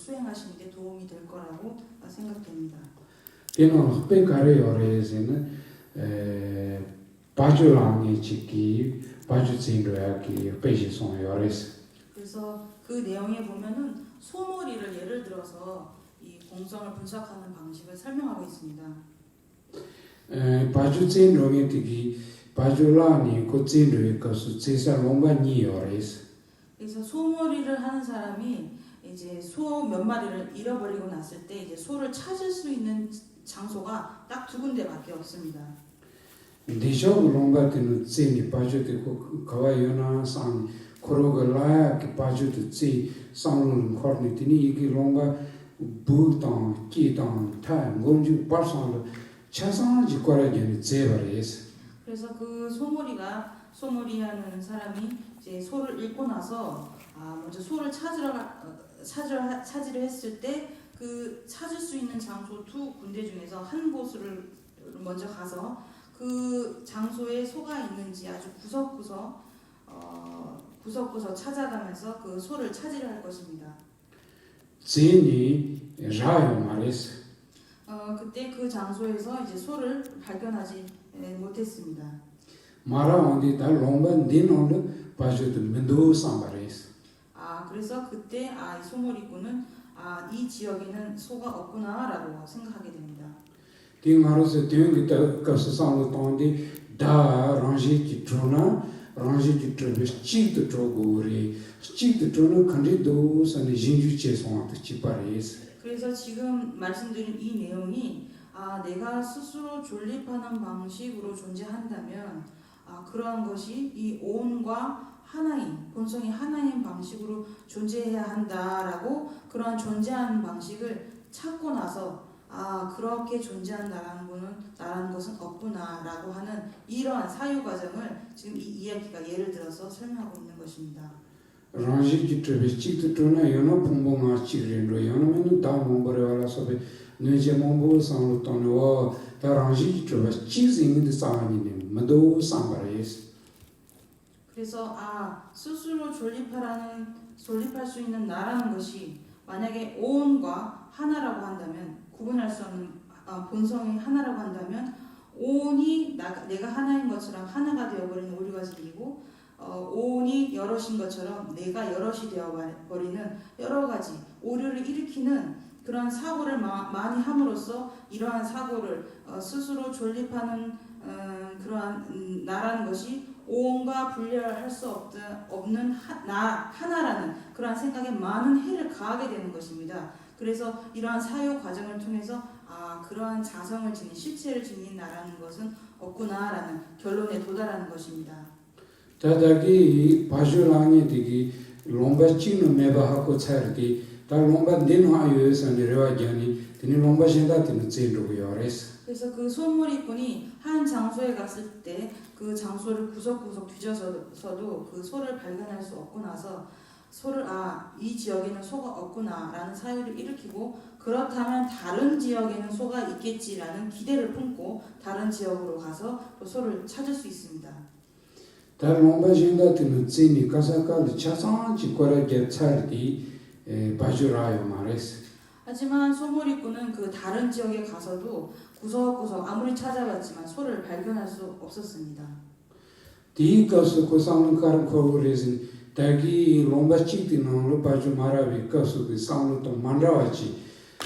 수행하시는 데 도움이 될 거라고 생각됩니다. 이는 백가리 요래에서는 바주랑이 지기 바주진로야기 베지송 요래스. 그래서 그 내용에 보면은 소머리를 예를 들어서 이 공성을 분석하는 방식을 설명하고 있습니다. 바주진로에 되기 바주라니 고진로에 가서 제사롱바니 요래스. 그래서 소머리를 하는 사람이 이제 소 몇 마리를 잃어버리고 났을 때 이제 소를 찾을 수 있는 장소가 딱 두 군데밖에 없습니다. 디쇼 롱바티는 제니 바주티 가와요나 상 코로글라야 그 바주티 제 상론 코르니티니 이게 롱바 부당 기당 타 곤주 파르상로 차상지 거라게니 제바레스. 그래서 그 소머리하는 사람이 이제 소를 잃고 나서 먼저 소를 찾으려 했을 때 그 찾을 수 있는 장소 두 군데 중에서 한 곳을 먼저 가서 그 장소에 소가 있는지 아주 구석구석 찾아가면서 그 소를 찾으려 할 것입니다. 제니 라요 마레스. 그때 그 장소에서 이제 소를 발견하지 못했습니다. 마라 온디 다 롱바 딘온르 바주티 멘도 상바레스. 그래서 그때 이 소머리꾼은 이 지역에는 소가 없구나라고 생각하게 됩니다. 딩마로스 딩기타 가스상로 돈디 다 랑지 트로나 랑지 트르베스 치트 트로고리 치트 트로는 칸디도 산에 진주체 송한테 치파레스. 그래서 지금 말씀드린 이 내용이 내가 스스로 존립하는 방식으로 존재한다면 그러한 것이 이 온과 하나인, 본성이 하나인 방식으로 존재해야 한다라고 그러한 존재하는 방식을 찾고 나서 그렇게 존재한다라는 것은 없구나라고 하는 이러한 사유 과정을 지금 이 이야기가 예를 들어서 설명하고 있는 것입니다. 랑지 트르베스 치트 트로나 요나 퐁봉아 치르로 요나면 다 몽버레와라 소베 뇌제 몽보 상로 돈와 다 랑지 트르베스 치즈인데 사니네 마도 상바레스. 그래서 스스로 존립할 수 있는 나라는 것이 만약에 온과 하나라고 한다면 구분할 수 없는 본성이 하나라고 한다면 온이 내가 하나인 것처럼 하나가 되어버리는 오류가 생기고 온이 여럿인 것처럼 내가 여럿이 되어버리는 여러 가지 오류를 일으키는 그런 사고를 많이 함으로써 이러한 사고를 스스로 존립하는 그러한 나라는 것이 온과 분별할 수 없는 하나라는 그러한 생각에 많은 해를 가하게 되는 것입니다. 그래서 이러한 사유 과정을 통해서 그러한 자성을 지닌 실체를 지닌 나라는 것은 없구나라는 결론에 도달하는 것입니다. 다다기 바주랑이 되기 롱바 치는 메바하고 차르기 다 롱바 딘화요에서 내려와기니 드니 롱바 신다티는 제로고 요레스. 그래서 그 소머리꾼이 한 장소에 갔을 때 그 장소를 구석구석 뒤져서도 그 소를 발견할 수 없고 나서 소를 이 지역에는 소가 없구나라는 사유를 일으키고 그렇다면 다른 지역에는 소가 있겠지라는 기대를 품고 다른 지역으로 가서 또 소를 찾을 수 있습니다. 다 롱바 신다티는 제니 가사카르 차상지 거라게 차르디 바주라요 마레스. 하지만 소머리꾼은 그 다른 지역에 가서도 구석구석 아무리 찾아봤지만 소를 발견할 수 없었습니다. 디가스 고상는 카르 코르레진 다기 롱바 치티노로 바주 마라비 가스 그 상로도 만라와지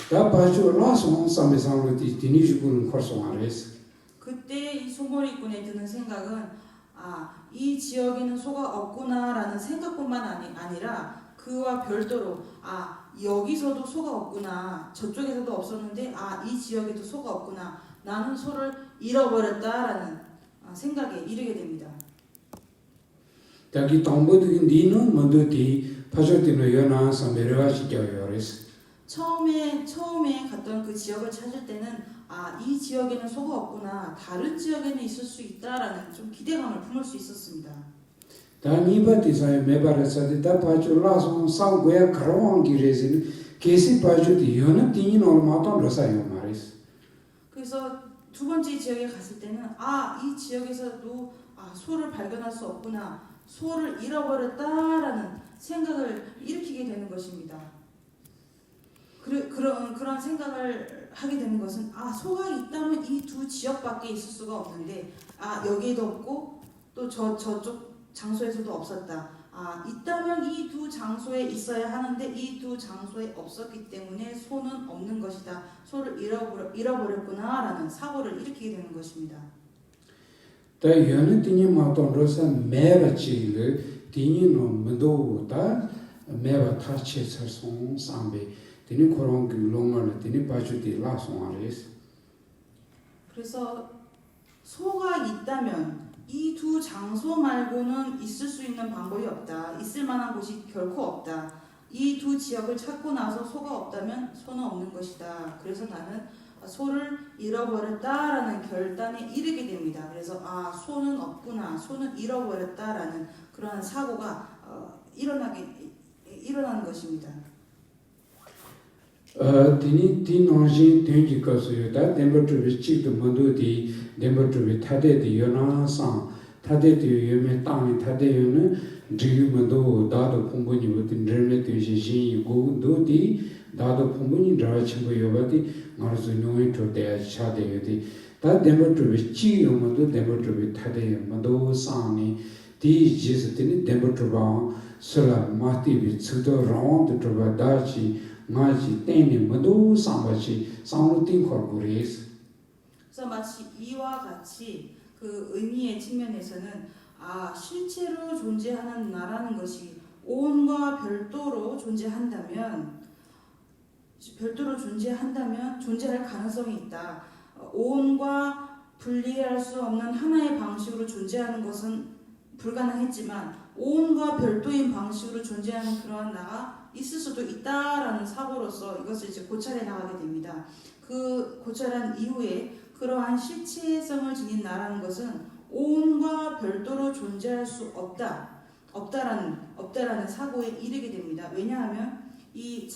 다 바주 라송 삼베상로 디니주군 코르소 마레스. 그때 이 소머리꾼에 드는 생각은 이 지역에는 소가 없구나라는 생각뿐만 아니라 그와 별도로 여기서도 소가 없구나, 저쪽에서도 없었는데 이 지역에도 소가 없구나, 나는 소를 잃어버렸다라는 생각에 이르게 됩니다. 다기 동보드긴 니는 먼저디 파조티노 요나 삼베르와시 겨요레스. 처음에 갔던 그 지역을 찾을 때는 이 지역에는 소가 없구나, 다른 지역에는 있을 수 있다라는 좀 기대감을 품을 수 있었습니다. 다니바티사의 메바르사디 다 파주 라송 상고야 크로왕기 레진 케시 파주디 요나 티니 노르마토 로사요 마레스. 그래서 두 번째 지역에 갔을 때는 이 지역에서도 소를 발견할 수 없구나, 소를 잃어버렸다라는 생각을 일으키게 되는 것입니다. 그런 생각을 하게 되는 것은 소가 있다면 이 두 지역밖에 있을 수가 없는데 여기에도 없고 또 저쪽 장소에서도 없었다. 있다면 이 두 장소에 있어야 하는데 이 두 장소에 없었기 때문에 소는 없는 것이다. 소를 잃어버렸구나라는 사고를 일으키게 되는 것입니다. 다 연은 티니 마톤로사 매바치를 티니노 문도다 매바 타치서송 상베 티니 코롱 글로멀 티니 바주디 라송아레스. 그래서 소가 있다면 이 두 장소 말고는 있을 수 있는 방법이 없다. 있을 만한 곳이 결코 없다. 이 두 지역을 찾고 나서 소가 없다면 소는 없는 것이다. 그래서 나는 소를 잃어버렸다라는 결단에 이르게 됩니다. 그래서 소는 없구나, 소는 잃어버렸다라는 그러한 사고가 일어나는 것입니다. 티니 티노지 텐지카스요다 덴버트비 치도 문도디 덴버트비 타데디 요나상 타데디 요메 땅이 타데요는 지금도 다도 풍분이 못된 르메트지 지 고도디 다도 풍분이 라치고 요바디 말서 노이 토데 차데요디 다 덴버트비 치 요모도 덴버트비 타데요 모도 상니 디 지스티니 덴버트바 설라 마티비 츠도 라운드 토바 다치 마치 땡이 모두 상바치 상루팅 코르고레스. 그래서 마치 이와 같이 그 의미의 측면에서는 실체로 존재하는 나라는 것이 온과 별도로 존재한다면 존재할 가능성이 있다. 온과 분리할 수 없는 하나의 방식으로 존재하는 것은 불가능했지만 온과 별도인 방식으로 존재하는 그러한 나가 있을 수도 있다라는 사고로서 이것을 이제 고찰해 나가게 됩니다. 그 고찰한 이후에 그러한 실체성을 지닌 나라는 것은 온과 별도로 존재할 수 없다라는 사고에 이르게 됩니다. 왜냐하면 이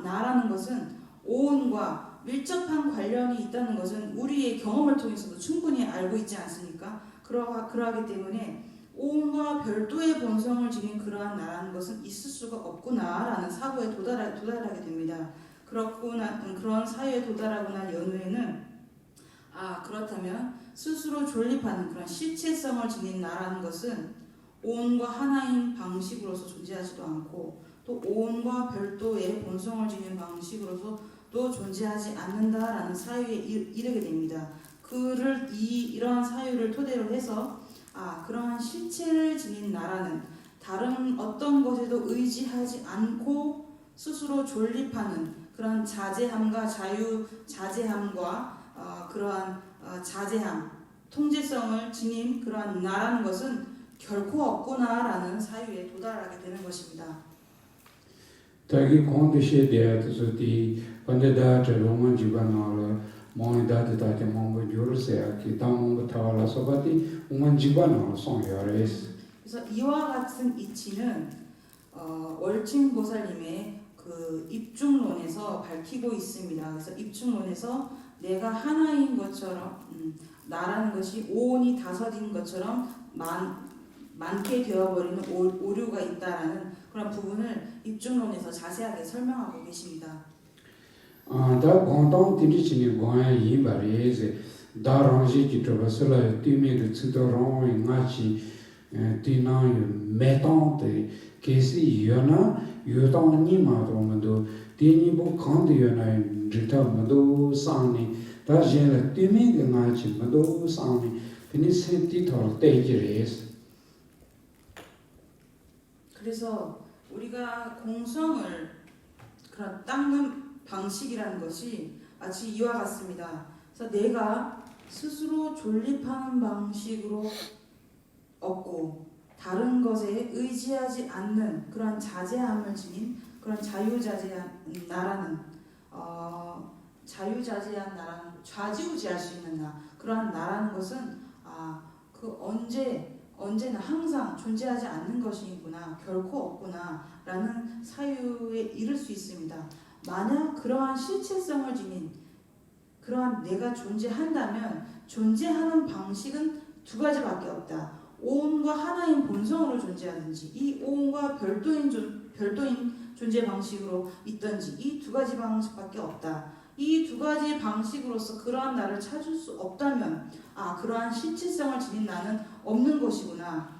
나라는 것은 온과 밀접한 관련이 있다는 것은 우리의 경험을 통해서도 충분히 알고 있지 않습니까? 그러하기 때문에 온과 별도의 본성을 지닌 그러한 나라는 것은 있을 수가 없구나라는 사고에 도달하게 됩니다. 그런 사유에 도달하고 난 연후에는 그렇다면 스스로 존립하는 그런 실체성을 지닌 나라는 것은 온과 하나인 방식으로서 존재하지도 않고 또 온과 별도의 본성을 지닌 방식으로서도 존재하지 않는다라는 사유에 이르게 됩니다. 이러한 사유를 토대로 해서 그러한 실체를 지닌 나라는 다른 어떤 것에도 의지하지 않고 스스로 존립하는 그런 자제함과 자제함과 그러한 자제함, 통제성을 지닌 그러한 나라는 것은 결코 없구나라는 사유에 도달하게 되는 것입니다. 자기 공도시에 대해서 디 반대다 로만 지반나라 모이다다 몽고 요르세야 기 당몽고 타와라 소바티 우만 지반나라 송여레스. 그래서 이와 같은 이치는 월층보살님의 그 입중론에서 밝히고 있습니다. 그래서 입중론에서 내가 하나인 것처럼 나라는 것이 오온이 다섯인 것처럼 많게 되어버리는 오류가 있다라는 그런 부분을 입중론에서 자세하게 설명하고 계십니다. 다 공동 티리치니 고야 이바레세 다랑지 기토바슬라 티미르 츠도랑 인가치 티나요 메탄테 케시 요나 요당니 마도만도 티니보 칸데 요나 리타만도 상니 다제나 티미 인가치 만도 상니 피니 센티 털 테지레스. 그래서 우리가 공성을 그런 닦는 방식이라는 것이 마치 이와 같습니다. 그래서 내가 스스로 존립하는 방식으로 없고 다른 것에 의지하지 않는 그런 자제함을 지닌 그런 자유자재한 나라는 좌지우지할 수 있는 그러한 나라는 것은 언제나 항상 존재하지 않는 것이구나, 결코 없구나라는 사유에 이를 수 있습니다. 만약 그러한 실체성을 지닌 그러한 내가 존재한다면 존재하는 방식은 두 가지밖에 없다. 오온과 하나인 본성으로 존재하든지 이 오온과 별도인 존재 방식으로 있든지 이 두 가지 방식밖에 없다. 이 두 가지 방식으로서 그러한 나를 찾을 수 없다면 그러한 실체성을 지닌 나는 없는 것이구나.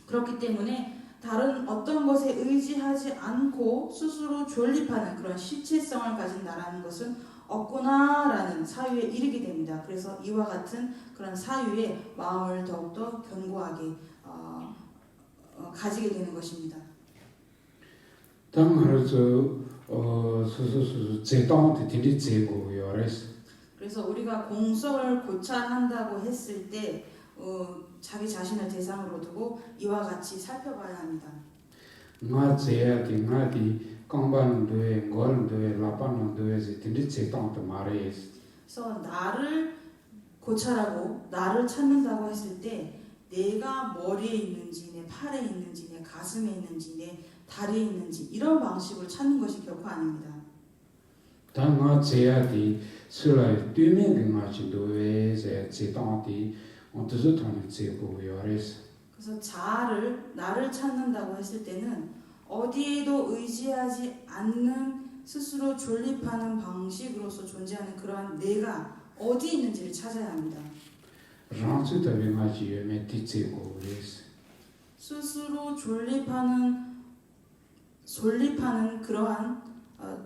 그렇기 때문에 다른 어떤 것에 의지하지 않고 스스로 존립하는 그런 실체성을 가진 나라는 것은 없구나라는 사유에 이르게 됩니다. 그래서 이와 같은 그런 사유에 마음을 더욱더 견고하게 가지게 되는 것입니다. 그래서 우리가 공성을 고찰한다고 했을 때 자기 자신을 대상으로 두고 이와 같이 살펴봐야 합니다. 그래서 나를 고찰하고 나를 찾는다고 했을 때 내가 머리에 있는지 내 팔에 있는지 내 가슴에 있는지 내 다리에 있는지 이런 방식으로 찾는 것이 결코 아닙니다. 그래서 자아를 나를 찾는다고 했을 때는 어디에도 의지하지 않는 스스로 존립하는 방식으로서 존재하는 그러한 내가 어디 있는지를 찾아야 합니다. 스스로 존립하는 그러한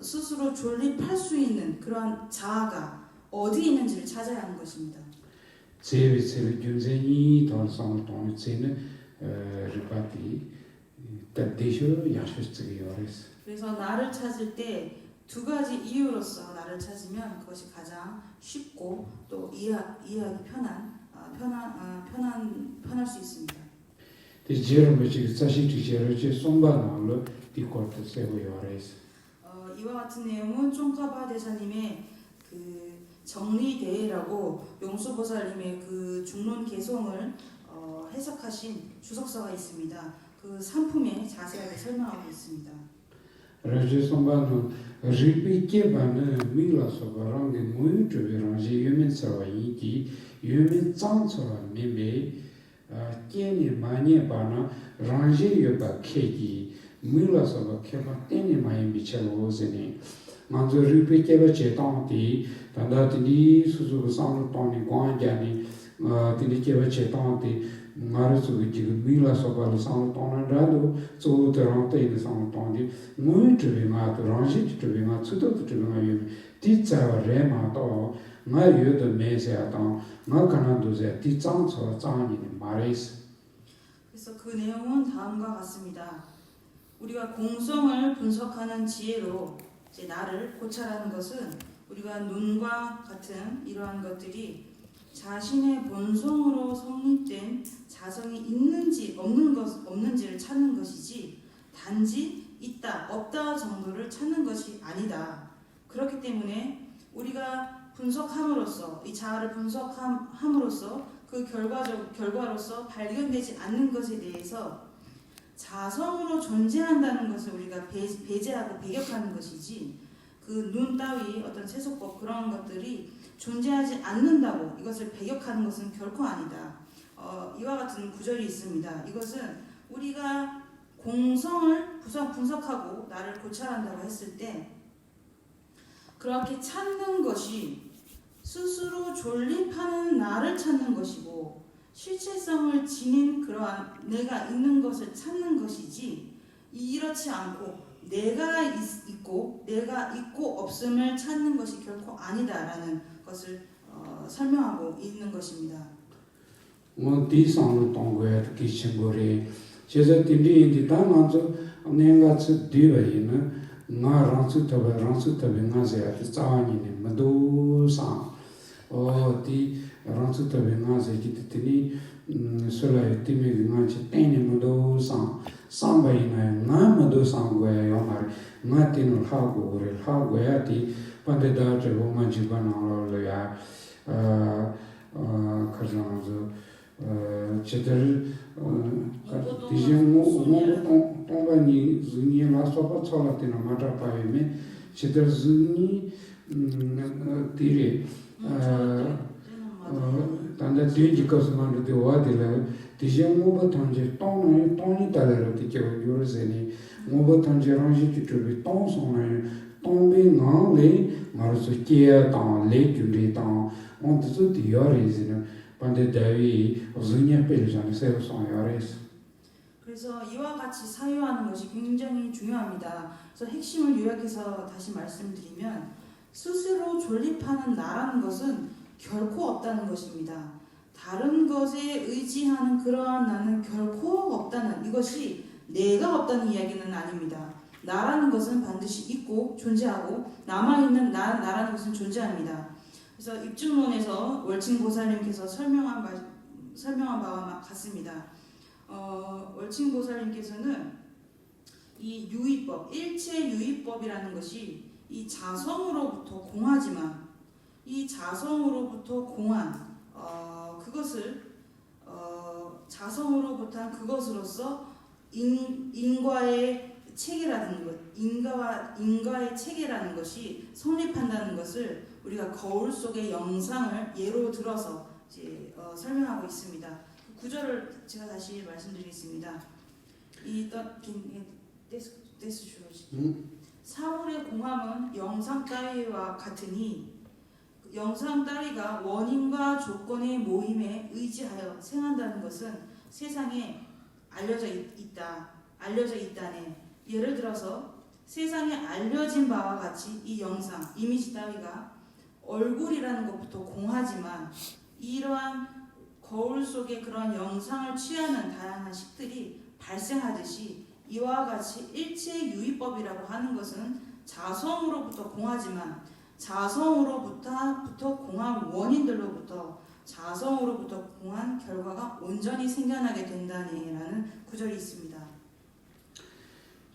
스스로 존립할 수 있는 그러한 자아가 어디 있는지를 찾아야 하는 것입니다. 그래서 나를 찾을 때 두 가지 이유로서 나를 찾으면 그것이 가장 쉽고 또 이해하기 편할 수 있습니다. 이와 같은 내용은 쫑카바 대사님의 그 정리대회라고 용수보살님의 그 중론 개송을 해석하신 주석서가 있습니다. 그 상품에 자세하게 설명하고 있습니다. 그래서 그 내용은 다음과 같습니다. 우리가 공성을 분석하는 지혜로 이제 나를 고찰하는 것은 우리가 눈과 같은 이러한 것들이 자신의 본성으로 성립된 자성이 있는지 없는지를 찾는 것이지 단지 있다 없다 정도를 찾는 것이 아니다. 그렇기 때문에 우리가 분석함으로써 이 자아를 분석함으로써 그 결과로서 발견되지 않는 것에 대해서 자성으로 존재한다는 것을 우리가 배제하고 배격하는 것이지 그 눈 따위 어떤 세속법 그런 것들이 존재하지 않는다고 이것을 배격하는 것은 결코 아니다. 이와 같은 구절이 있습니다. 이것은 우리가 공성을 분석하고 나를 고찰한다고 했을 때 그렇게 찾는 것이 스스로 존립하는 나를 찾는 것이고 실체성을 지닌 그러한 내가 있는 것을 찾는 것이지 이렇지 않고 내가 있고 없음을 찾는 것이 결코 아니다라는 것을 설명하고 있는 것입니다. 뭐가 단지랑지 주주비 똥송을 똥비 나래 말서 깨야 당 레규리 당 온도도 디어리즈는 반대 대위 어즈냐 벨잖아 새로 송야레스. 그래서 이와 같이 사유하는 것이 굉장히 중요합니다. 그래서 핵심을 요약해서 다시 말씀드리면 스스로 존립하는 나라는 것은 결코 없다는 것입니다. 다른 것에 의지하는 그러한 나는 결코 없다는 이것이 내가 없다는 이야기는 아닙니다. 나라는 것은 반드시 있고 존재하고 남아있는 나라는 것은 존재합니다. 그래서 입증론에서 월칭 보살님께서 설명한 바와 같습니다. 월칭 보살님께서는 이 유의법, 일체 유의법이라는 것이 이 자성으로부터 공하지만 이 자성으로부터 공한 그것을 자성으로부터 그것으로서 인과의 체계라는 것, 인과의 체계라는 것이 성립한다는 것을 우리가 거울 속의 영상을 예로 들어서 이제 설명하고 있습니다. 그 구절을 제가 다시 말씀드리겠습니다. 사물의 공함은 영상 따위와 같으니 영상 따위가 원인과 조건의 모임에 의지하여 생한다는 것은 세상에 알려져 있다네. 예를 들어서 세상에 알려진 바와 같이 이 영상, 이미지 따위가 얼굴이라는 것부터 공하지만 이러한 거울 속에 그런 영상을 취하는 다양한 식들이 발생하듯이 이와 같이 일체 유의법이라고 하는 것은 자성으로부터 공하지만 자성으로부터 공한 원인들로부터 자성으로부터 공한 결과가 온전히 생겨나게 된다네라는 구절이 있습니다.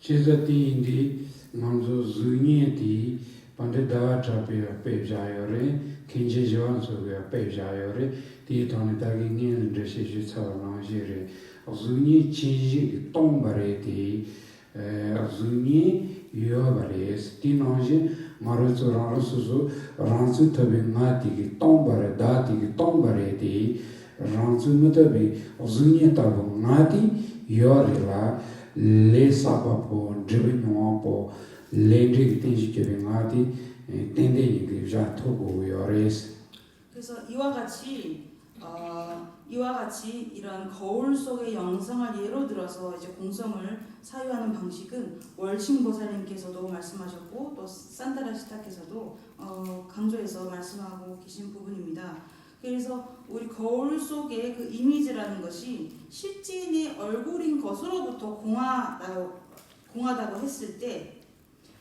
제자띠인디 먼저 zunyeti 반대 다와차페 페자요레 킨제조안 소가 페자요레 디토니다기 니는 제시 차라나지레 zuny 친지 똥바레티 zuny 요바레스 디노지 마르조라로스조 란츠 타베마티기 똥바레 다티기 똥바레티 란츠 무타비 zuny 타보 나티 요레라 le sapapo drivinwapo lendrik tinjikevingati tenden이 자 토고 요레스. 그래서 이와 같이 이런 거울 속의 영상을 예로 들어서 이제 공성을 사유하는 방식은 월칭 보살님께서도 말씀하셨고 또 산타라시타께서도 강조해서 말씀하고 계신 부분입니다. 그래서 우리 거울 속의 그 이미지라는 것이 실제인의 얼굴인 것으로부터 공하다고 했을 때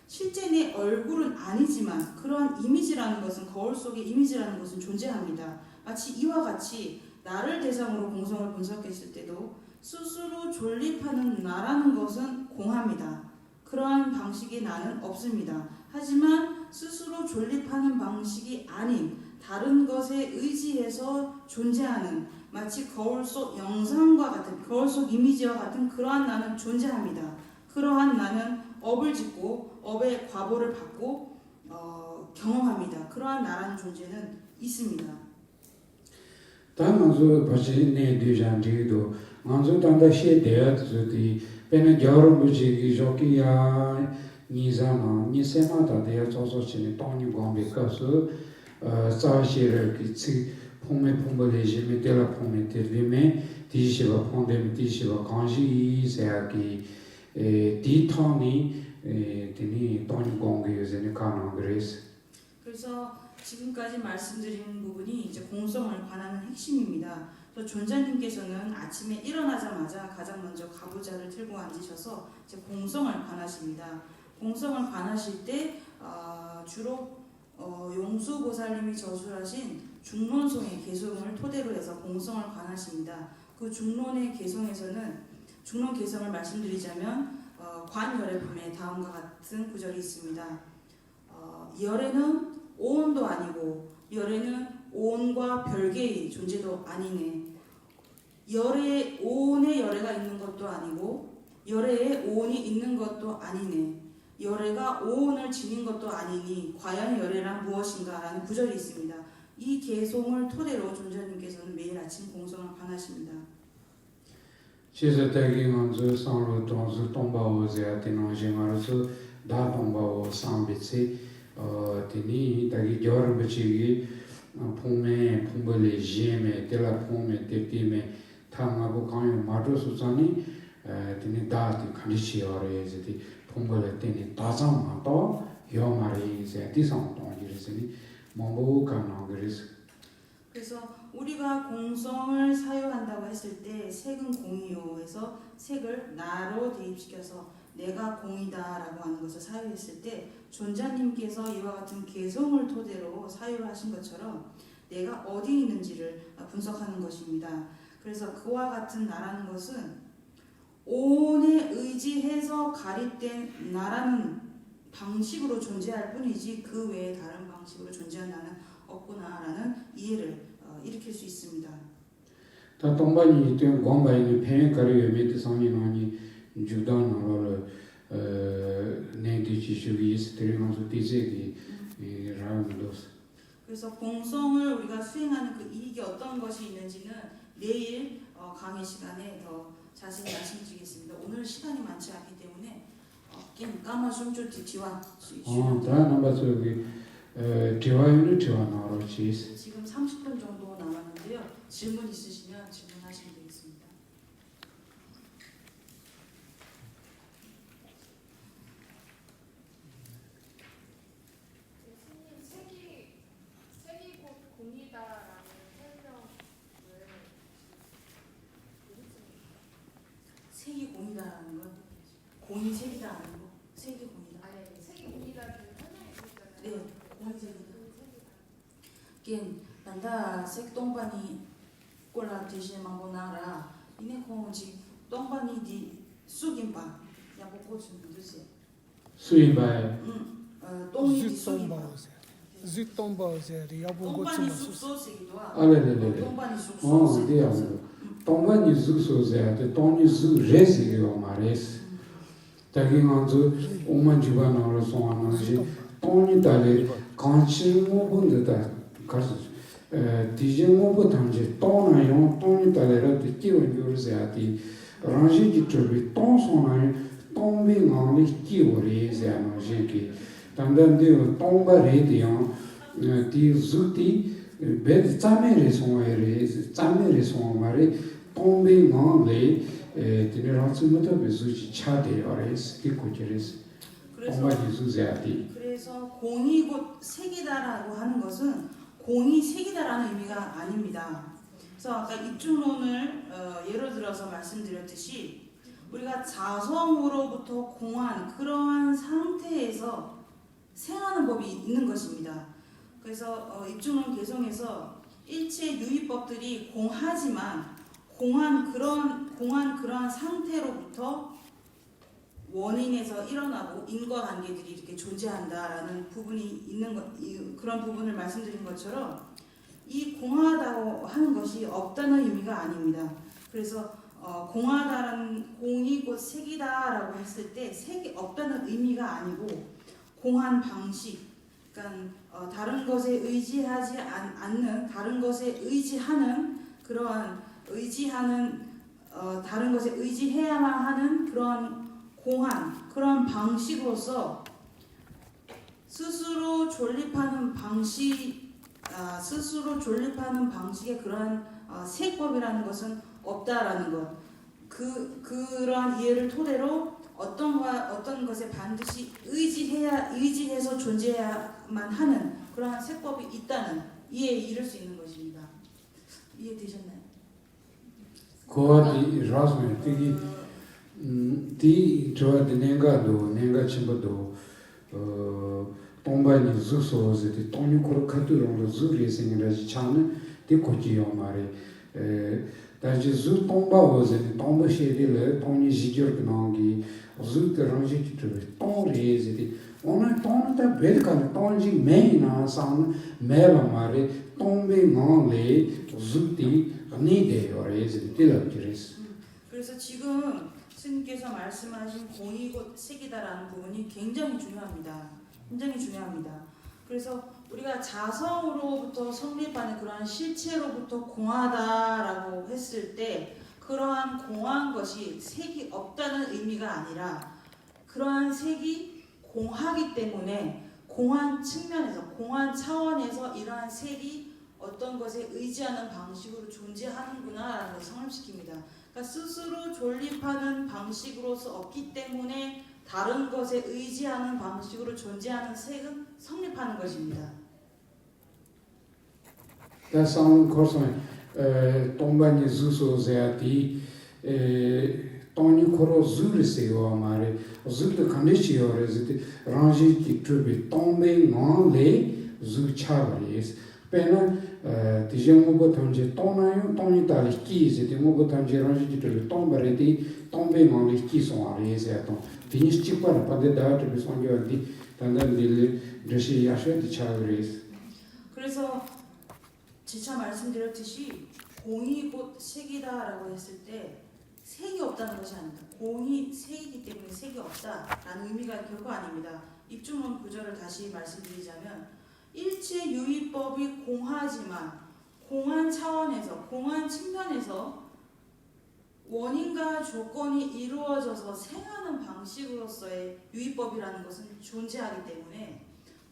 실제인의 얼굴은 아니지만 그러한 이미지라는 것은 거울 속의 이미지라는 것은 존재합니다. 마치 이와 같이 나를 대상으로 공성을 분석했을 때도 스스로 존립하는 나라는 것은 공합니다. 그러한 방식의 나는 없습니다. 하지만 스스로 존립하는 방식이 아닌 다른 것에 의지해서 존재하는 마치 거울 속 영상과 같은 거울 속 이미지와 같은 그러한 나는 존재합니다. 그러한 나는 업을 짓고 업의 과보를 받고 경험합니다. 그러한 나라는 존재는 있습니다. 다만서 바지 내 뒤잔지도 먼저 단다시에 대야듯이 배는 여러분이 저기야 니자나 니세마다 대야 조소치니 돈이 공백가서 사실을 그 폼레지메 데라 폼레 데리메 디시바 폼데 디시바 간지 세야기 디토니 데니 돈이 공개요제니 가능 그레스. 그래서 지금까지 말씀드린 부분이 이제 공성을 관하는 핵심입니다. 그래서 존자님께서는 아침에 일어나자마자 가장 먼저 가부좌를 들고 앉으셔서 이제 공성을 관하십니다. 공성을 관하실 때 주로 용수보살님이 저술하신 중론송의 개송을 토대로 해서 공성을 관하십니다. 그 중론 개성을 말씀드리자면 관열애품에 다음과 같은 구절이 있습니다. 열애는 오온도 아니고 열애는 오온과 별개의 존재도 아니네. 열애에 오온의 열애가 있는 것도 아니고 열애에 오온이 있는 것도 아니네. 열애가 오온을 지닌 것도 아니니 과연 열애란 무엇인가 라는 구절이 있습니다. 이 개송을 토대로 존자님께서는 매일 아침 공성을 관하십니다. Chisa tagi nganzu sanlu tongzu tongbawo zaya tino jingarusu da tongbawo sambitsi tini tagi gyawar bachigi pungme, pungbali, jime, tela pungme, tepime tangabu kanyo mato susani tini da ti kandichi yore ziti pungbali tini tazang mato yomari zaya ti sang tongjirisini mambu kanangirisi. 그래서 우리가 공성을 사유한다고 했을 때 색은 공이요 해서 색을 나로 대입시켜서 내가 공이다라고 하는 것을 사유했을 때 존자님께서 이와 같은 개성을 토대로 사유를 하신 것처럼 내가 어디 있는지를 분석하는 것입니다. 그래서 그와 같은 나라는 것은 온에 의지해서 가립된 나라는 방식으로 존재할 뿐이지 그 외에 다른 방식으로 존재하는 나는 없구나라는 이해를 일으킬 수 있습니다. 다 동반이 된 공바이는 팽가리에 밑에 상인원이 주단으로 내디지슈기 스트리면서 디제기 라운드스. 그래서 공성을 우리가 수행하는 그 이익이 어떤 것이 있는지는 내일 강의 시간에 더 자세히 말씀드리겠습니다. 오늘 시간이 많지 않기 때문에 까마 좀좀 뒤와 다 넘버 저기 뒤와는 뒤와 나로치. 지금 30분 정도 남았는데요. 질문 있으시면 질문하시면 되겠습니다. 색이 곧 공이다라는 설명을 색이 공이다라는 건 공이 색이다 아니고 색이 공이다. 아니 색이 공이다 설명해 주셨잖아요. 네, 공이 색이다. 겐 난다 색 똥반이 꼴라 대신 망보나라 이네 공지 똥반이 디 쑥임바 야보고 좀 주세요. 수인바에 똥이 디 쑥임바. 쥐똥바오제 야보고 똥반이 좀 쑥소세기도 하고 알레레레. 똥반이 쑥소세. 디야. 동반이 쑥소세. 똥이 쑥레시요 마레스. tagi nganzu oman juba nangro songa nangzi tongni tali kanchi ngobu ndata karsi tiji ngobu tangzi tong na yung tongni tali rati kiwa nyoru zayati rangzi ki chubi tong songa yung tongbi ngangli kiwa re zaya nangzi ki tanda ndiyo tongba re di yung di zuti bedi tsame re songa tsame re songa ma re tongbi ngangli tini rātsi mūtā bēsūchi chāde yōres, tī kuchiris, ōngā jīsū 그래서 공이 곧 색이다라고 하는 것은 공이 색이다라는 의미가 아닙니다. 그래서 아까 입중론을 예로 들어서 말씀드렸듯이 우리가 자성으로부터 공한 그러한 상태에서 생하는 법이 있는 것입니다. 그래서 입중론 개성에서 일체 유의법들이 공하지만 공한 그러한 상태로부터 원인에서 일어나고 인과관계들이 이렇게 존재한다라는 부분이 있는 것, 그런 부분을 말씀드린 것처럼 이 공하다고 하는 것이 없다는 의미가 아닙니다. 그래서 공하다라는 공이 곧 색이다라고 했을 때 색이 없다는 의미가 아니고 공한 방식, 그러니까 다른 것에 의지하지 않는 다른 것에 의지하는 그러한 다른 것에 의지해야만 하는 그런 공한, 그런 방식으로서 스스로 존립하는 방식의 그러한 세법이라는 것은 없다라는 것. 그러한 이해를 토대로 어떤 것에 반드시 의지해서 존재해야만 하는 그러한 세법이 있다는 이해에 이를 수 있는 것입니다. 이해되셨나요? 고아디 라스메 티 저한테 nenga chimbo도 똥바니 zusoze 똥이 코르카투로 zu리생이라지 차는 디코지요 말에 다시 주 똥바오제 똥바시리레 똥이 지겨르나기 zu트랑지 기트 똥레제디 오늘 똥다 베르카는 똥지 메이나 산 메바 말에 똥베 나레 zu티 그래서 지금 스님께서 말씀하신 공이 곧 색이다라는 부분이 굉장히 중요합니다. 굉장히 중요합니다. 그래서 우리가 자성으로부터 성립하는 그러한 실체로부터 공하다라고 했을 때 그 그러한 공한 것이 색이 없다는 의미가 아니라 그러한 색이 공하기 때문에 공한 측면에서 공한 차원에서 이러한 색이 어떤 것에 의지하는 방식으로 존재하는구나라는 것을 성립시킵니다. 그러니까 스스로 존립하는 방식으로서 없기 때문에 다른 것에 의지하는 방식으로 존재하는 색은 성립하는 것입니다. 다 상는 코스에 똥반이 주소제아티 똥이 코로 주르세요 말에 주르 간디시오레지 랑지 키트비 똥베 나레 주차브레스 페나 디제모고 탐제 똥나요 똥이 달리 키지 디모고 탐제 랑지 키트비 똥바레디 똥베 나레 키소아레세 똥 피니스 치파나 파데 다트 비송교디 단단딜 드시 야셰티 차브레스 그래서 지차 말씀드렸듯이 공이 곧 색이다라고 했을 때 색이 없다는 것이 아닙니다. 공이 색이기 때문에 색이 없다라는 의미가 결코 아닙니다. 입주문 구절을 다시 말씀드리자면 일체 유의법이 공하지만 공한 차원에서 공한 측면에서 원인과 조건이 이루어져서 생하는 방식으로서의 유의법이라는 것은 존재하기 때문에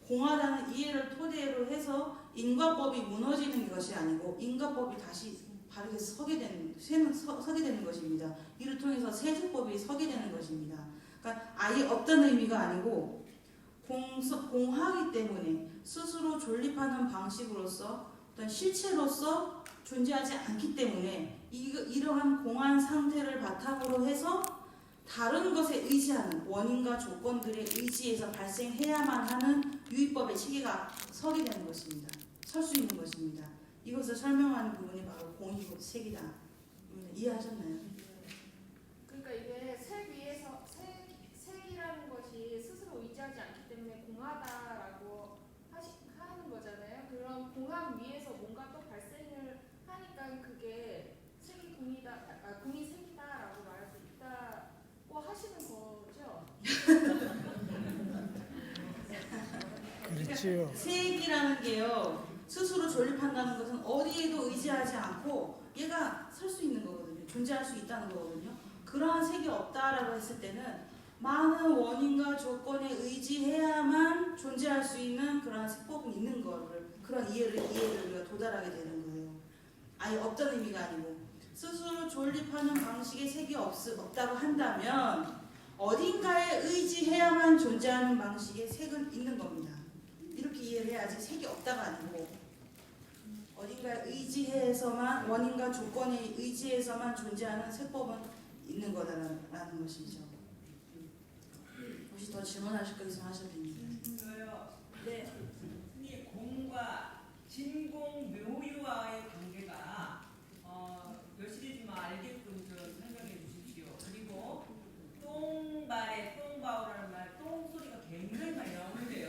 공하다는 이해를 토대로 해서 인과법이 무너지는 것이 아니고 인과법이 다시 바르게 서게 되는 것입니다. 이를 통해서 세제법이 서게 되는 것입니다. 그러니까 아예 없다는 의미가 아니고 공하기 때문에 스스로 존립하는 방식으로서 어떤 실체로서 존재하지 않기 때문에 이러한 공한 상태를 바탕으로 해서 다른 것에 의지하는 원인과 조건들의 의지에서 발생해야만 하는 유의법의 체계가 서게 되는 것입니다. 설 수 있는 것입니다. 이것을 설명하는 부분이 바로 공이고 색이다. 이해하셨나요? 그러니까 이게 색 위에서 색이라는 것이 스스로 의지하지 않기 때문에 공하다라고 하는 거잖아요. 그런 공함 위에서 뭔가 또 발생을 하니까 그게 색이 공이다, 공이 색이다라고 말할 수 있다고 하시는 거죠. 그렇지요. 색이라는 게요. 스스로 존립한다는 것은 어디에도 의지하지 않고 얘가 설 수 있는 거거든요. 존재할 수 있다는 거거든요. 그러한 색이 없다라고 했을 때는 많은 원인과 조건에 의지해야만 존재할 수 있는 그러한 색법은 있는 거를 그런 이해를 우리가 도달하게 되는 거예요. 아예 없다는 의미가 아니고 스스로 존립하는 방식의 색이 없다고 한다면 어딘가에 의지해야만 존재하는 방식의 색은 있는 겁니다. 이렇게 이해를 해야지 색이 없다가 아니고 어딘가에 의지해서만 원인과 조건에 의지해서만 존재하는 색법은 있는 거다라는 것이죠. 혹시 더 질문하실 거 있으면 하셔도 됩니다. 저요. 네. 이 공과 진공 묘유와의 관계가 여실히 좀 알게끔 좀 설명해 주십시오. 그리고 똥발에 똥바오라는 말, 똥 소리가 굉장히 많이 나오는데요.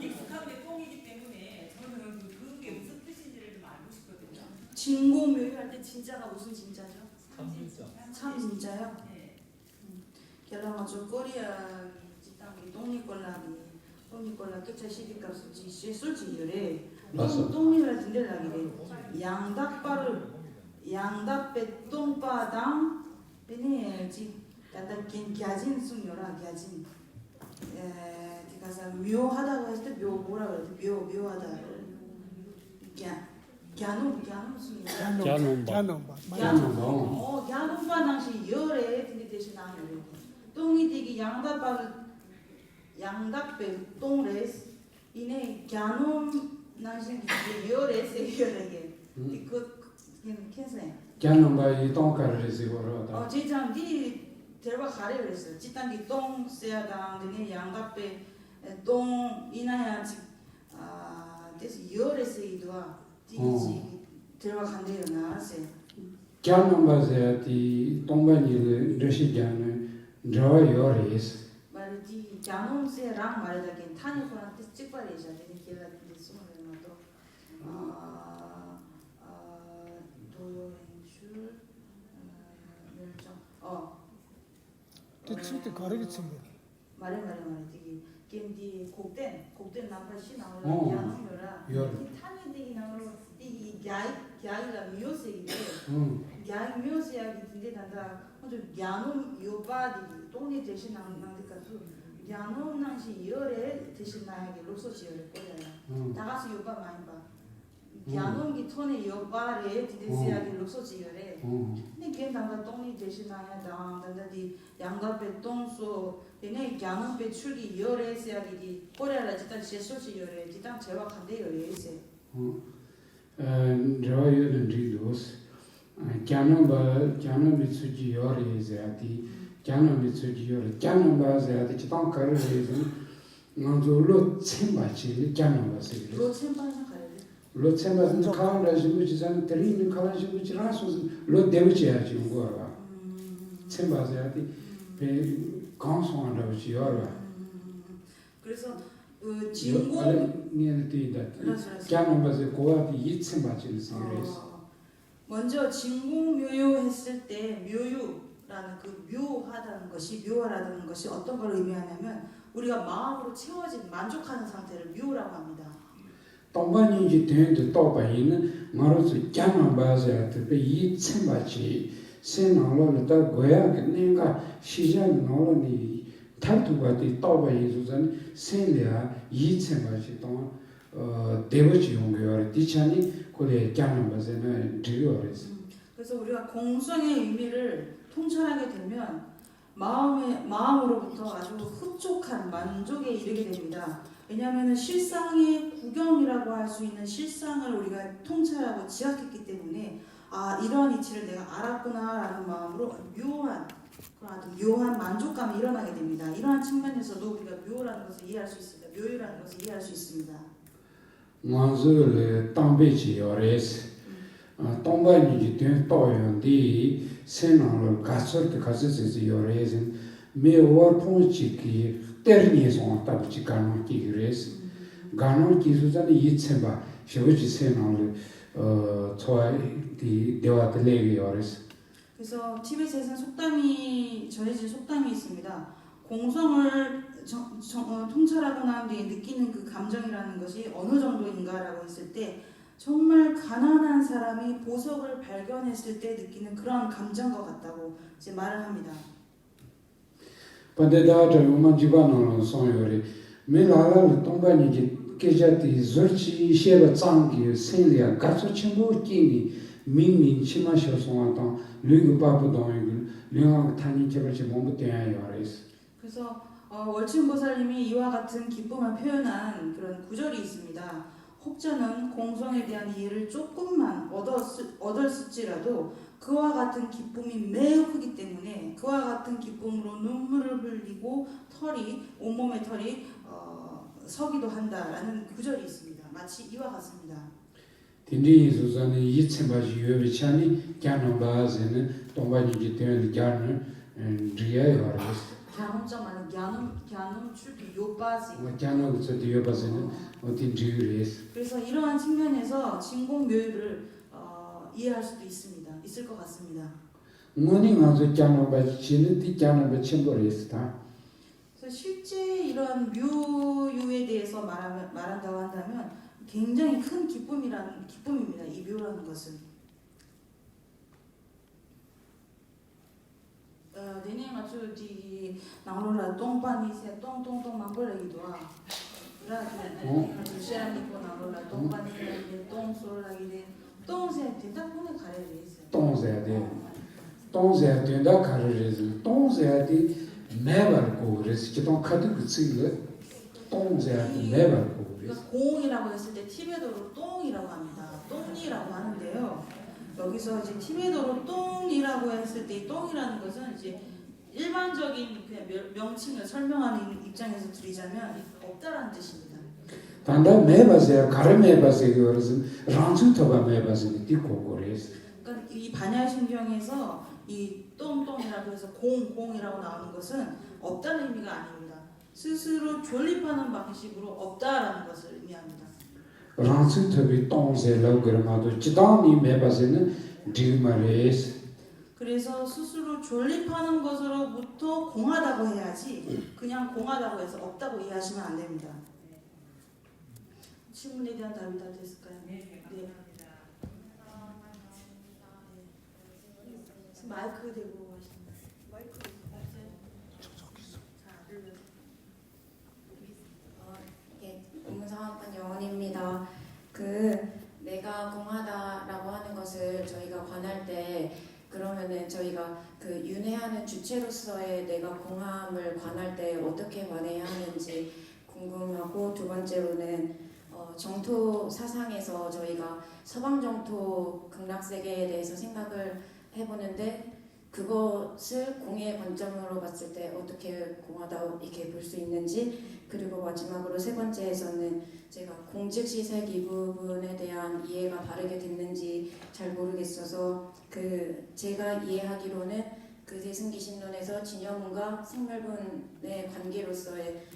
익숙한 게 똥이기 때문에 저는 그게 무슨 뜻인지를 좀 알고 싶거든요. 진공묘유할 때 진짜가 무슨 진짜죠? 참진짜. 참 진짜요? 네. 결랑아주 꼬리야 땅이 똥니꼴라 깨차 시비값 술지 요래 똥니라 딘델라기래 양답배 똥바당 베네 지 따다긴 갸진 숭요라 갸진 디가사 묘하다고 했을 때 뭐라 그래? 묘하다 갸놈 숭요 갸놈바. 갸놈바 당시 열에 딘데 대신 나요 똥이 되기 양답배 똥레스 이네 갸놈 나신 열에세 열에게 그 캔세 갸놈바이 똥카르레시고로다 제장 디 데려가 가래 그랬어요. 지단기 똥 세야당 드네 양답배 똥 이나야 그래서 열에서 이도와 디지 데려가 간대요 나세 갸놈바제아티 똥반이 드시갸는 저요레스 말지 갸놈세랑 말하자긴 타니코나 뜻 찍발이자 되는 길라 되는 수모는 도요행출 멸정 뜻을 가르치는 거. 말해 되게 겐디 곡된 남파시 나오라 야노요라 열. 타니 되기 나오로 이 갸이가 미요세인데 양 묘지하기 딘데 단다 먼저 야놈 요바디 똥이 대신 나는데까지 야놈 낭시 열에 대신 나에게 로소 지어를 거야. 다가서 요바 많이 봐. 야놈기 톤의 요바에 디데스하기 로소 지어래. 근데 걔 단다 똥이 대신 나야 단다디 양답에 똥소 얘네 야놈배 출기 열에 세하기 꼬리라 지단 제소지 열에 지단 제wak한데 열에 세. 저희는 리도스 Kyanam Mitsuji Yori Zati, Kyanam Mitsuji Yori, Kyanam Bazati, Chitan Karajin, Nanzo Lot Sembachi, Kyanam Basi. 로 챔바에서 가야 돼. Lot Sembachi, Karaji, which is an Terin, Karaji, which Rasos, Lot Devichi Ajungora. Sembazati, Conson of Giora. 그래서 진공 Nearly that. Kyanam Basi, Koati, Yitsembachi is 먼저 진공묘요했을 때 묘유라는 그 묘하다는 것이 묘하다는 것이 어떤 걸 의미하냐면 우리가 마음으로 채워진 만족하는 상태를 묘라고 합니다. 동반인지 된도 또바이는 말로서 꺄만 봐서 그 이침바치 세나로다 고야 내가 시장 노로니 탈투가디 또바이주선 세냐 이침바치 또 대버지 용거야 디차니 고래 꺄만 봐서는 드려res. 그래서 우리가 공성의 의미를 통찰하게 되면 마음으로부터 아주 흡족한 만족에 이르게 됩니다. 왜냐하면 실상의 구경이라고 할 수 있는 실상을 우리가 통찰하고 지각했기 때문에 아 이러한 이치를 내가 알았구나라는 마음으로 묘한 그런 아주 묘한 만족감이 일어나게 됩니다. 이러한 측면에서도 우리가 묘라는 것을 이해할 수 있습니다. 묘유라는 것을 이해할 수 있습니다. 먼저 땅배지 요레스 동반인지 된 또연디 세나로 가서트 가서서 요레스 메워 폰치기 때르니에서 왔다부지 가능하기 그래서 가능하기 수단이 이체바 쇼지 세나로 저의 대화들에게 요레스. 그래서 티베트에서는 속담이 전해진 속담이 있습니다. 공성을 통찰하고 난 뒤에 느끼는 그 감정이라는 것이 어느 정도인가라고 했을 때 정말 가난한 사람이 보석을 발견했을 때 느끼는 그런 감정과 같다고 이제 말을 합니다. 반대다들 우만지바노는 소요리 메라라 동반이지 계자티 저치 셰바 장기 생리아 가서 첨부 끼니 민민 치마셔송한다 류그바부동이 류왕 타니 제벌지 몸부터야요레스. 그래서 월침보살님이 이와 같은 기쁨을 표현한 그런 구절이 있습니다. 혹자는 공성에 대한 이해를 조금만 얻었을지라도 그와 같은 기쁨이 매우 크기 때문에 그와 같은 기쁨으로 눈물을 흘리고 온몸의 털이 서기도 한다라는 구절이 있습니다. 마치 이와 같습니다. 딘디 수산의 이체바지 유비차니 꺄노바즈는 동반이지 되는 꺄는 리아요레스. 갸놈자만은 갸놈 출비 요바지. 꺄노서 디요바즈는 어딘 지유레스. 그래서 이러한 측면에서 진공묘유를 이해할 수도 있을 것 같습니다. 뭐니 가서 꺄노바지 지는디 꺄노바 첨보레스다. 그래서 실제 이러한 묘유에 대해서 말한다고 한다면 굉장히 큰 기쁨입니다. 이 묘라는 것은. 내년 아주 디 나로라 똥반이 세 똥똥똥 만벌레기도 와. 시아니고 나로라 똥반이 세 똥솔라기데 똥세 대답문에 가려져 있어요. 똥세 된다 가르레스. 똥세디 매발고 그래서 기동 카드 그치를 똥세디 매발고 그래서 공이라고 했을 때 티베트어로 똥이라고 합니다. 똥이라고 하는데요. 여기서 이제 티베트어로 똥이라고 했을 때 이 똥이라는 것은 이제 일반적인 그냥 명칭을 설명하는 입장에서 드리자면 없다라는 뜻입니다. 단다 매바세야 가르 매바세 그래서 란츠토바 매바세 디고 그래서 그러니까 이 반야신경에서 이 똥똥이라고 해서 공이라고 나오는 것은 없다는 의미가 아닙니다. 스스로 존립하는 방식으로 없다라는 것을 의미합니다. 란츠토비 똥세라고 그러마도 지단이 매바세는 디마레스. 그래서 스스로 존립하는 것으로부터 공하다고 해야지 그냥 공하다고 해서 없다고 이해하시면 안 됩니다. 질문에 대한 답이 다 됐을까요? 네, 감사합니다. 마이크 대고 하시는 마이크 없어요? 자, 들려서. 예, 공무상학번 영원입니다. 내가 공하다라고 하는 것을 저희가 관할 때 그러면은 저희가 윤회하는 주체로서의 내가 공함을 관할 때 어떻게 관해야 하는지 궁금하고, 두 번째로는 정토 사상에서 저희가 서방 정토 극락세계에 대해서 생각을 해보는데 그것을 공의 관점으로 봤을 때 어떻게 공하다 이렇게 볼 수 있는지, 그리고 마지막으로 세 번째에서는 제가 공즉시색 이 부분에 대한 이해가 바르게 됐는지 잘 모르겠어서 제가 이해하기로는 대승기신론에서 진여문과 생멸문의 관계로서의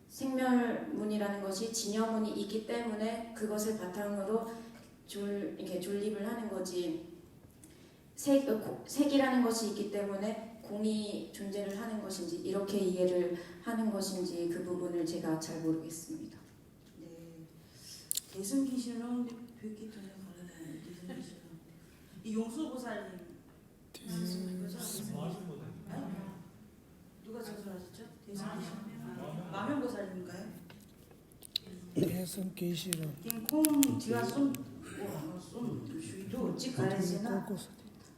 생멸문이라는 것이 진여문이 있기 때문에 그것을 바탕으로 이렇게 존립을 하는 거지, 색이라는 것이 있기 때문에 공이 존재를 하는 것인지 이렇게 이해를 하는 것인지 그 부분을 제가 잘 모르겠습니다. 네. 대승기신론 뵙기 전에 가는 대승기신론. 이 용수보살님. 누가 저술하셨죠? 대승기신. 마명보살님인가요? 대선 계시로 콩 지가 쏜 슈이도 찌 가르치나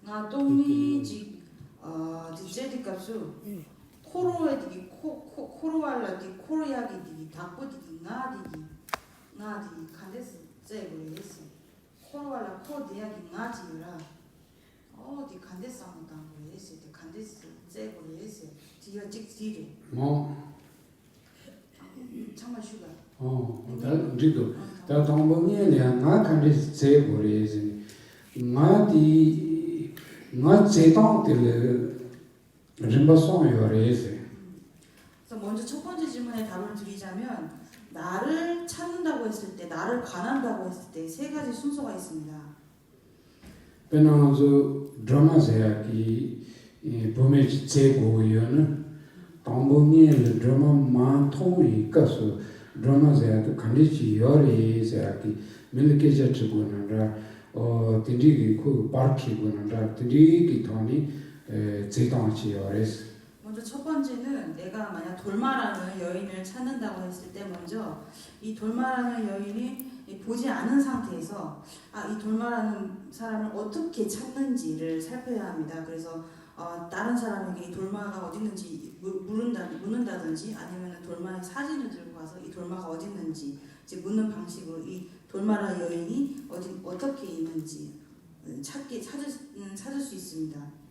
나 똥니 지 디제디 값수 코로에 디기 코로알라 디 코리아기 디기 닭고 디기 나디 칸데스 제고레스 코로알라 코디야기 나지라 디 칸데스 아무도 안 보레스 디 칸데스 제고레스 디가 찍지리 정말 슈가 다 동봉이야 나 칸데스 제고레스 나 제동들 림바송이어레스. 그래서 먼저 첫 번째 질문에 답을 드리자면, 나를 찾는다고 했을 때, 나를 관한다고 했을 때 세 가지 순서가 있습니다. 베나조 드라마세야기 보메지 제고요는 동봉이의 드라마 만통이 가서 드라마세야도 간디지 요레세야기 밀케자 주고는라 딘디기 그 파르키고는라 딘디기 돈이 제동치요레스. 먼저 첫 번째는 내가 만약 돌마라는 여인을 찾는다고 했을 때, 먼저 이 돌마라는 여인이 보지 않은 상태에서 이 돌마라는 사람을 어떻게 찾는지를 살펴야 합니다. 그래서 다른 사람에게 이 돌마가 어디 있는지 묻는다든지, 아니면 돌마의 사진을 들고 가서 이 돌마가 어디 있는지 이제 묻는 방식으로 이 돌마라 여인이 어떻게 있는지 찾을 수 있습니다.